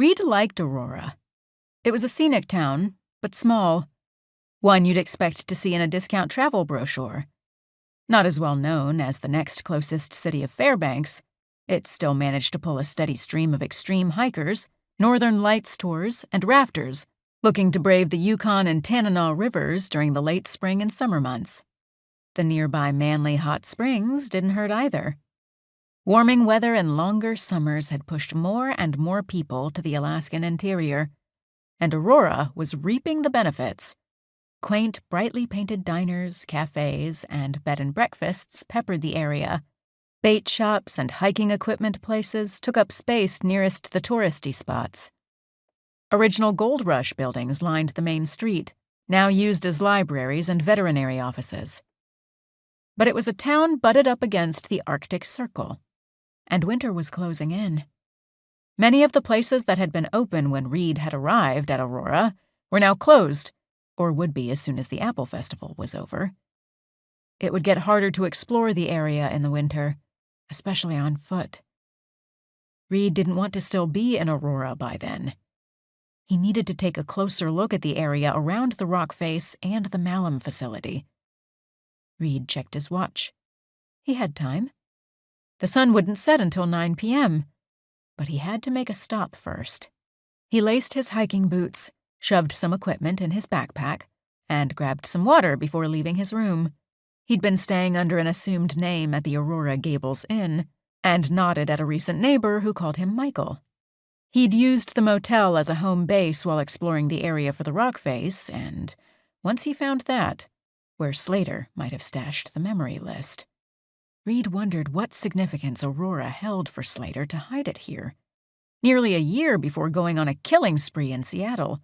Reed liked Aurora. It was a scenic town, but small. One you'd expect to see in a discount travel brochure. Not as well known as the next closest city of Fairbanks, it still managed to pull a steady stream of extreme hikers, Northern Lights tours, and rafters looking to brave the Yukon and Tanana rivers during the late spring and summer months. The nearby Manly Hot Springs didn't hurt either. Warming weather and longer summers had pushed more and more people to the Alaskan interior, and Aurora was reaping the benefits. Quaint, brightly painted diners, cafes, and bed and breakfasts peppered the area. Bait shops and hiking equipment places took up space nearest the touristy spots. Original Gold Rush buildings lined the main street, now used as libraries and veterinary offices. But it was a town butted up against the Arctic Circle, and winter was closing in. Many of the places that had been open when Reed had arrived at Aurora were now closed, or would be as soon as the Apple Festival was over. It would get harder to explore the area in the winter, especially on foot. Reed didn't want to still be in Aurora by then. He needed to take a closer look at the area around the rock face and the Malum facility. Reed checked his watch. He had time. The sun wouldn't set until 9 p.m., but he had to make a stop first. He laced his hiking boots, shoved some equipment in his backpack, and grabbed some water before leaving his room. He'd been staying under an assumed name at the Aurora Gables Inn, and nodded at a recent neighbor who called him Michael. He'd used the motel as a home base while exploring the area for the rock face, and once he found that, where Slater might have stashed the memory list. Reed wondered what significance Aurora held for Slater to hide it here. Nearly a year before going on a killing spree in Seattle.